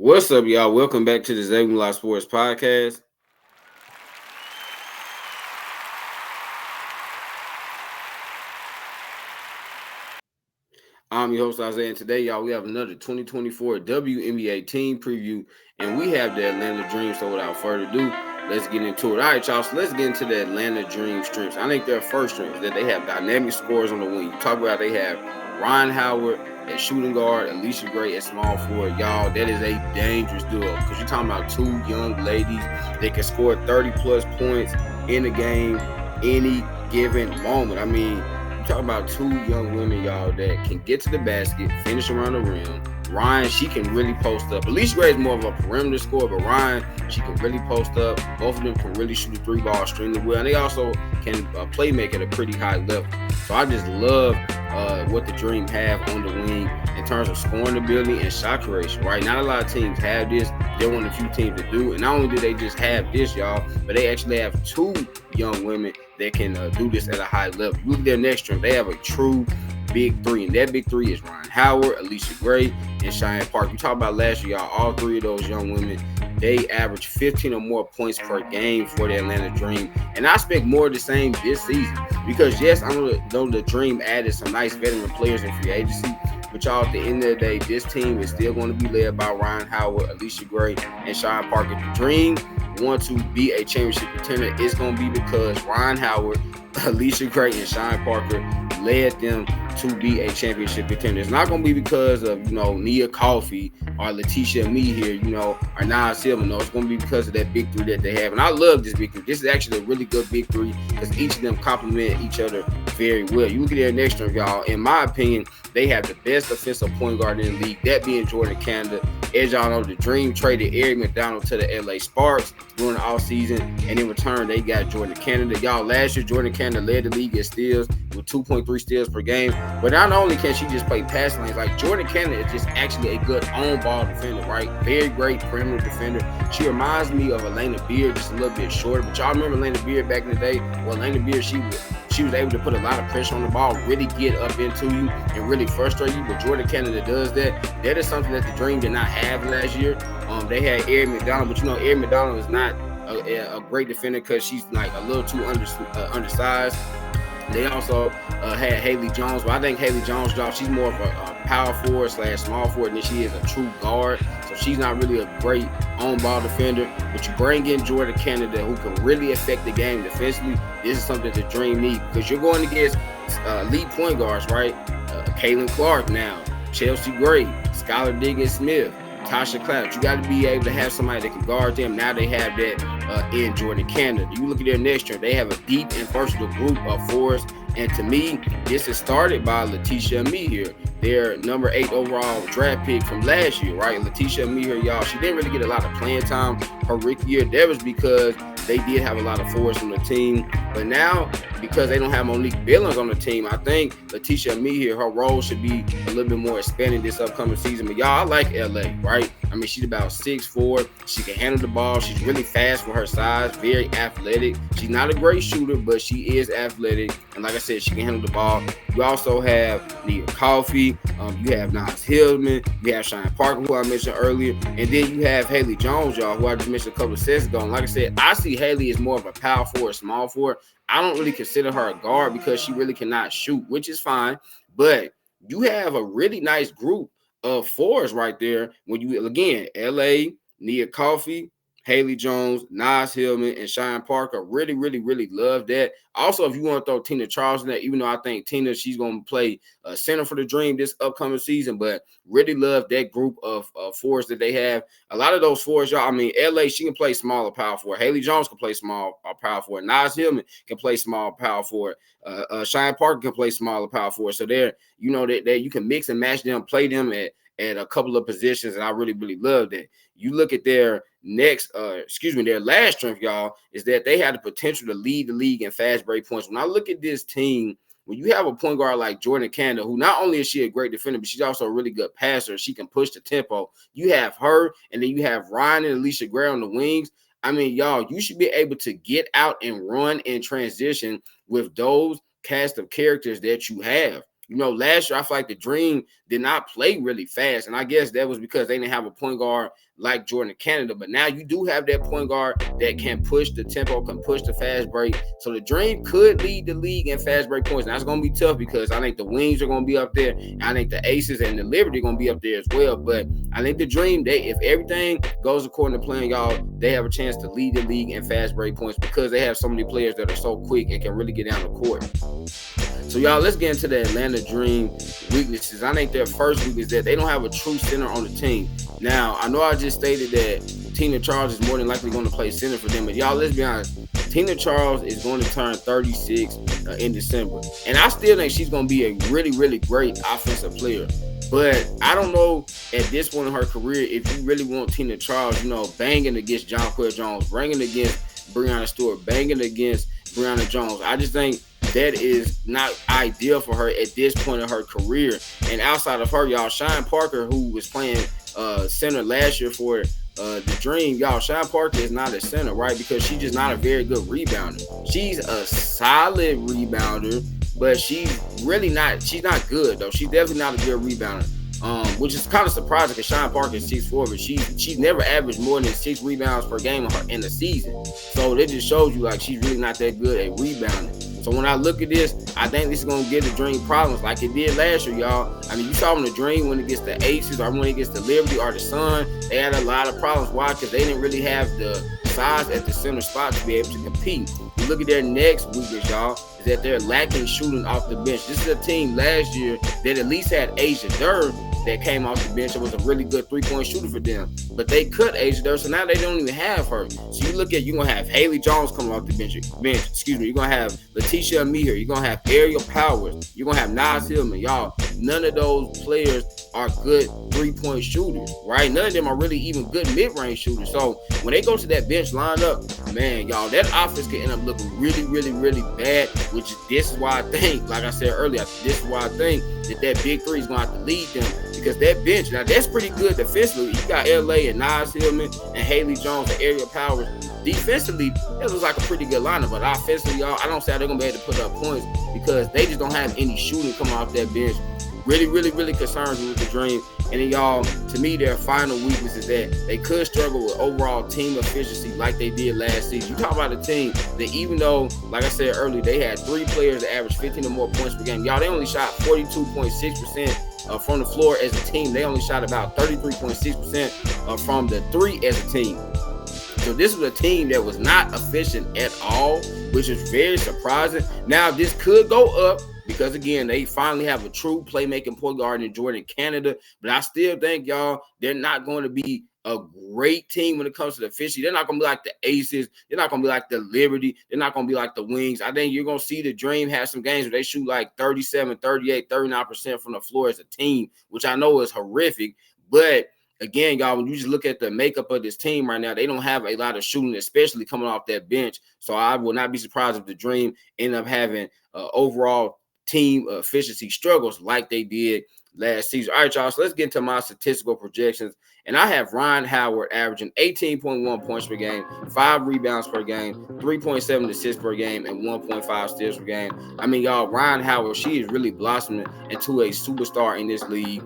What's up, y'all? Welcome back to the Zayden Law Sports Podcast. I'm your host, Isaiah, and today, y'all, we have another 2024 WNBA team preview, and we have the Atlanta Dream. So without further ado, let's get into it. All right, y'all, so let's get into the Atlanta Dream strengths. I think their first strength is that they have dynamic scores on the wing. You talk about they have Ryan Howard at shooting guard, Alicia Gray at small forward. Y'all, that is a dangerous duo because you're talking about two young ladies that can score 30-plus points in a game any given moment. I mean, talking about two young women, y'all, that can get to the basket, finish around the rim. Ryan, she can really post up. Alicia Gray is more of a perimeter scorer, but Ryan, she can really post up. Both of them can really shoot the three ball extremely well, and they also can play make at a pretty high level. So I just love what the Dream have on the wing in terms of scoring ability and shot creation, right? Not a lot of teams have this. They're one of the few teams that do. And not only do they just have this, y'all, but they actually have two young women that can do this at a high level. You look at their next strength, they have a true big three, and that big three is Ryan Howard, Alicia Gray, and Cheyenne Park. We talked about last year, y'all, all three of those young women, they average 15 or more points per game for the Atlanta Dream. And I expect more of the same this season because, yes, I know the Dream added some nice veteran players in free agency, but y'all, at the end of the day, this team is still going to be led by Ryan Howard, Alicia Gray, and Cheyenne Parker. The Dream want to be a championship contender, it's going to be because Ryan Howard, Alicia Gray, and Cheyenne Parker led them to be a championship contender. It's not going to be because of, Nia Coffey or Letitia Me here, or Nas Silva. No, it's going to be because of that big three that they have. And I love this big three. This is actually a really good big three because each of them complement each other very well. You look at their next strength, y'all. In my opinion, they have the best offensive point guard in the league, that being Jordan Canada. As y'all know, the Dream traded Eric McDonald to the LA Sparks during the offseason, and in return, they got Jordan Canada. Y'all, last year, Jordan Canada led the league in steals with 2.3 steals per game. But not only can she just play pass lanes, like Jordan Canada is just actually a good on-ball defender, right? Very great perimeter defender. She reminds me of Elena Beard, just a little bit shorter. But y'all remember Elena Beard back in the day? Well, Elena Beard, she was able to put a lot of pressure on the ball, really get up into you, and really frustrate you. But Jordan Canada does that. That is something that the Dream did not have last year. They had Eric McDonald, but Eric McDonald is not a great defender because she's like a little too undersized. They also had Haley Jones. Well, I think Haley Jones, y'all, she's more of a power forward / small forward than she is a true guard. So she's not really a great on-ball defender. But you bring in Jordan Canada, who can really affect the game defensively. This is something the Dream need because you're going against elite point guards, right? Caitlin Clark now, Chelsea Gray, Skylar Diggins-Smith, Tasha Cloud. You got to be able to have somebody that can guard them. Now they have that in Jordan Canada. You look at their next strength, they have a deep and versatile group of forwards. And to me, this is started by Letitia Me here, their number 8 overall draft pick from last year, right? Letitia Me here, y'all, she didn't really get a lot of playing time her rookie year. That was because they did have a lot of forwards on the team. But now, because they don't have Monique Billings on the team, I think Letitia Me here, her role should be a little bit more expanded this upcoming season. But y'all, I like LA, right? I mean, she's about 6'4". She can handle the ball. She's really fast for her size, very athletic. She's not a great shooter, but she is athletic. And like I said, she can handle the ball. You also have Nia Coffey. You have Nas Hillman. You have Cheyenne Parker, who I mentioned earlier. And then you have Haley Jones, y'all, who I just mentioned a couple of sets ago. And like I said, I see Haley as more of a power forward, small forward. I don't really consider her a guard because she really cannot shoot, which is fine. But you have a really nice group of fours right there. When you, again, LA, Nia Coffey, Haley Jones, Nas Hillman, and Cheyenne Parker. Really, really, really love that. Also, if you want to throw Tina Charles in there, even though I think Tina, she's going to play center for the Dream this upcoming season, but really love that group of forwards that they have. A lot of those forwards, y'all, I mean, LA, she can play small or power forward. Haley Jones can play small or power forward. Nas Hillman can play small power forward. Cheyenne Parker can play small or power forward. So they're, that you can mix and match them, play them at a couple of positions, and I really, really love that. You look at their their last strength, y'all, is that they had the potential to lead the league in fast break points. When I look at this team, when you have a point guard like Jordan Canada, who not only is she a great defender, but she's also a really good passer. She can push the tempo. You have her, and then you have Ryan and Alicia Gray on the wings. I mean, y'all, you should be able to get out and run in transition with those cast of characters that you have. Last year I feel like the Dream did not play really fast, and I guess that was because they didn't have a point guard like Jordan Canada. But now you do have that point guard that can push the tempo, can push the fast break. So the Dream could lead the league in fast break points. Now it's going to be tough because I think the Wings are going to be up there. And I think the Aces and the Liberty are going to be up there as well. But I think the Dream, if everything goes according to plan, y'all, they have a chance to lead the league in fast break points because they have so many players that are so quick and can really get down the court. So, y'all, let's get into the Atlanta Dream weaknesses. I think their first weakness is that they don't have a true center on the team. Now, I know I just stated that Tina Charles is more than likely going to play center for them. But, y'all, let's be honest. Tina Charles is going to turn 36 in December. And I still think she's going to be a really, really great offensive player. But I don't know at this point in her career if you really want Tina Charles, banging against Jonquel Jones, banging against Breanna Stewart, banging against Brianna Jones. I just think that is not ideal for her at this point in her career. And outside of her, y'all, Shine Parker, who was playing center last year for the Dream, y'all, Shine Parker is not a center, right? Because she's just not a very good rebounder. She's a solid rebounder, but she's not good, though. She's definitely not a good rebounder. Which is kind of surprising because Shine Parker is 6'4", but she's never averaged more than 6 rebounds per game in the season. So that just shows you like she's really not that good at rebounding. So when I look at this, I think this is going to give the Dream problems like it did last year, y'all. I mean, you saw when the Dream went against the Aces or when it gets the Liberty or the Sun, they had a lot of problems. Why? Because they didn't really have the size at the center spot to be able to compete. You look at their next weakness, y'all, is that they're lacking shooting off the bench. This is a team last year that at least had Asia Durr that came off the bench. It was a really good three-point shooter for them. But they cut Asia Durr, so now they don't even have her. So you look at, you're going to have Haley Jones coming off the bench. You're going to have Letitia Meher. You're going to have Ariel Powers. You're going to have Nas Hillman. Y'all, none of those players are good three-point shooters, right? None of them are really even good mid-range shooters. So when they go to that bench lineup, man, y'all, that offense can end up looking really, really, really bad, which this is why I think, like I said earlier, this is why I think that big three is going to have to lead them, because that bench, now that's pretty good defensively. You got LA and Nas Hillman and Haley Jones and Ariel Powers. Defensively, that looks like a pretty good lineup, but offensively, y'all, I don't see how they're going to be able to put up points because they just don't have any shooting coming off that bench. Really, really, really concerns me with the Dream. And then, y'all, to me, their final weakness is that they could struggle with overall team efficiency like they did last season. You talk about a team that, even though, like I said earlier, they had 3 players that averaged 15 or more points per game. Y'all, they only shot 42.6% from the floor as a team. They only shot about 33.6% from the 3 as a team. So this was a team that was not efficient at all, which is very surprising. Now, this could go up because, again, they finally have a true playmaking point guard in Jordan Canada. But I still think, y'all, they're not going to be a great team when it comes to the efficiency. They're not going to be like the Aces. They're not going to be like the Liberty. They're not going to be like the Wings. I think you're going to see the Dream have some games where they shoot like 37, 38, 39% from the floor as a team, which I know is horrific. But again, y'all, when you just look at the makeup of this team right now, they don't have a lot of shooting, especially coming off that bench. So I will not be surprised if the Dream end up having overall team efficiency struggles like they did last season. All right, y'all, so let's get into my statistical projections. And I have Ryan Howard averaging 18.1 points per game, 5 rebounds per game, 3.7 assists per game, and 1.5 steals per game. I mean, y'all, Ryan Howard, she is really blossoming into a superstar in this league.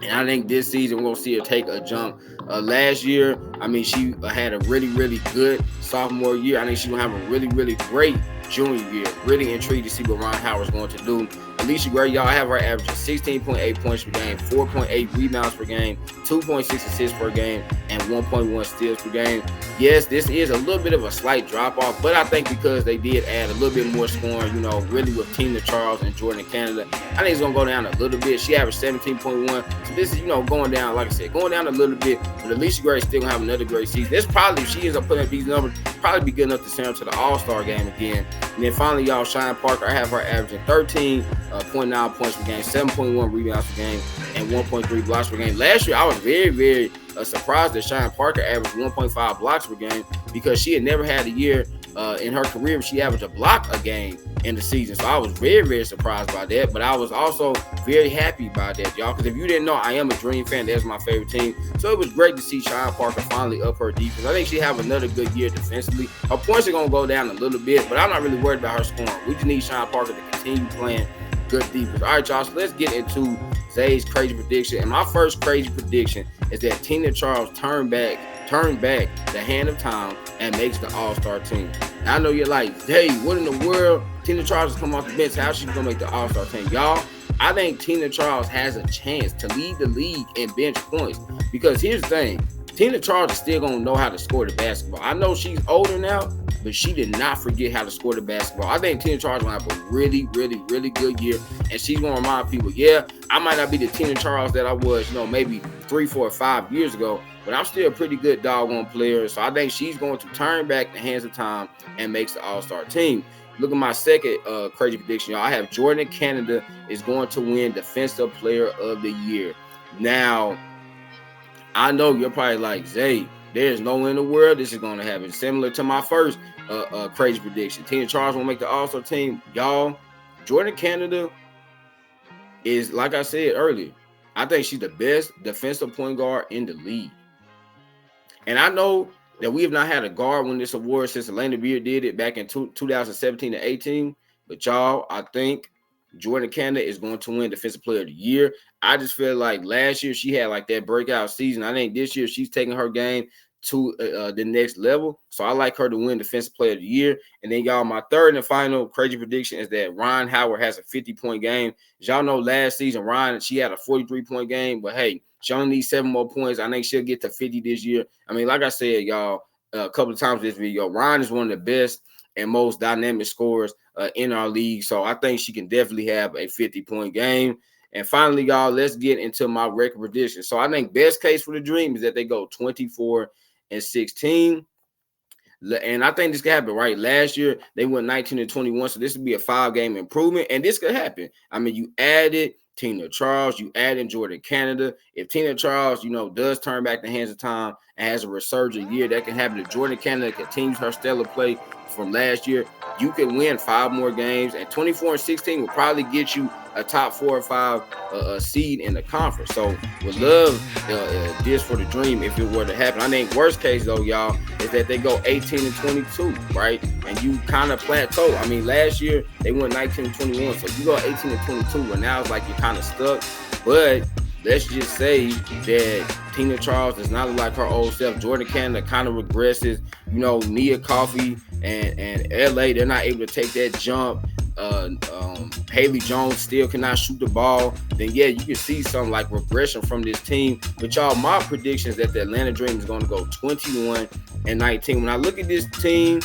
And I think this season we're going to see her take a jump. Last year, I mean, she had a really, really good sophomore year. I think she's going to have a really, really great junior year. Really intrigued to see what Ryan Howard's going to do. Alicia Gray, y'all, have her averaging 16.8 points per game, 4.8 rebounds per game, 2.6 assists per game, and 1.1 steals per game. Yes, this is a little bit of a slight drop-off, but I think because they did add a little bit more scoring, really with Tina Charles and Jordan Canada, I think it's going to go down a little bit. She averaged 17.1. So this is, going down, like I said, going down a little bit, but Alicia Gray still going to have another great season. This probably, if she ends up putting up these numbers, probably be good enough to send her to the All-Star game again. And then finally, y'all, Shine Parker, I have her averaging 13.9 points per game, 7.1 rebounds per game, and 1.3 blocks per game. Last year, I was very, very surprised that Shine Parker averaged 1.5 blocks per game because she had never had a year in her career where she averaged a block a game in the season. So I was very, very surprised by that. But I was also very happy by that, y'all, because if you didn't know, I am a Dream fan. That's my favorite team. So it was great to see Shine Parker finally up her defense. I think she have another good year defensively. Her points are going to go down a little bit, but I'm not really worried about her scoring. We just need Shine Parker to continue playing good defense. All right, y'all. So let's get into Zay's crazy prediction. And my first crazy prediction is that Tina Charles turned back the hand of time and makes the All-Star team. Now, I know you're like, hey, what in the world? Tina Charles has come off the bench. How's she gonna make the All-Star team? Y'all, I think Tina Charles has a chance to lead the league in bench points. Because here's the thing, Tina Charles is still gonna know how to score the basketball. I know she's older now, but she did not forget how to score the basketball. I think Tina Charles will have a really, really, really good year, and she's going to remind people, yeah, I might not be the Tina Charles that I was, maybe 3, 4, 5 years ago, but I'm still a pretty good doggone player. So I think she's going to turn back the hands of time and makes the All-Star team. Look at my second crazy prediction, y'all. I have Jordan Canada is going to win Defensive Player of the Year. Now, I know you're probably like, Zay, there's no way in the world this is going to happen. Similar to my first crazy prediction. Tina Charles will make the All-Star team. Y'all, Jordan Canada is, like I said earlier, I think she's the best defensive point guard in the league. And I know that we have not had a guard win this award since Elena Beard did it back in 2017 to 18. But y'all, I think Jordan Canada is going to win Defensive Player of the Year. I just feel like last year she had like that breakout season. I think this year she's taking her game to the next level. So I like her to win Defensive Player of the Year. And then, y'all, my third and final crazy prediction is that Ryan Howard has a 50-point game. As y'all know, last season, Ryan, she had a 43-point game. But, hey, she only needs 7 more points. I think she'll get to 50 this year. I mean, like I said, y'all, a couple of times in this video, Ryan is one of the best and most dynamic scorers in our league. So I think she can definitely have a 50-point game. And finally, y'all, let's get into my record prediction. So I think best case for the Dream is that they go 24-16. And I think this could happen, right? Last year, they went 19-21. So this would be a 5-game improvement. And this could happen. I mean, you added Tina Charles, you added Jordan Canada. If Tina Charles, does turn back the hands of time and has a resurgent year, that can happen. If Jordan Canada continues her stellar play from last year, you can win 5 more games. And 24-16 will probably get you a top 4 or 5 seed in the conference. So would love this for the Dream if it were to happen. I think worst case, though, y'all, is that they go 18-22, right? And you kind of plateau. I mean, last year they went 19-21. So you go 18-22, and now it's like you're kind of stuck. But let's just say that Tina Charles does not look like her old self. Jordan Canada kind of regresses. Nia Coffey and LA, they're not able to take that jump. Haley Jones still cannot shoot the ball. Then, yeah, you can see some like regression from this team. But, y'all, my prediction is that the Atlanta Dream is going to go 21-19. When I look at this team,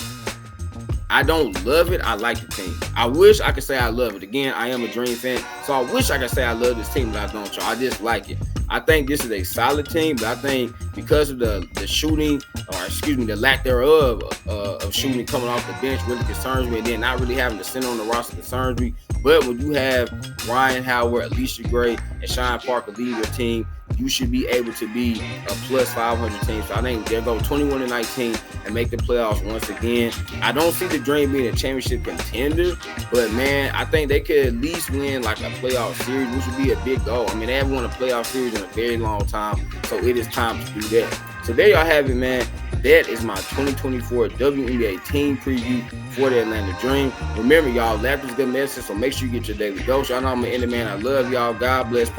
I don't love it. I like the team. I wish I could say I love it. Again, I am a Dream fan, so I wish I could say I love this team, but I don't, y'all. I just like it. I think this is a solid team, but I think because of the shooting, the lack thereof of shooting coming off the bench really concerns me, and then not really having the center on the roster concerns me. But when you have Ryan Howard, Alicia Gray, and Sean Parker leading your team, you should be able to be a plus 500 team. So I think they'll go 21-19 and make the playoffs once again. I don't see the Dream being a championship contender, but, man, I think they could at least win like a playoff series, which would be a big goal. I mean, they haven't won a playoff series in a very long time, so it is time to do that. So there y'all have it, man. That is my 2024 WNBA team preview for the Atlanta Dream. Remember, y'all, laughter is good medicine, so make sure you get your daily dose. Y'all know I'm an Ender man. I love y'all. God bless.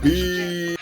Peace.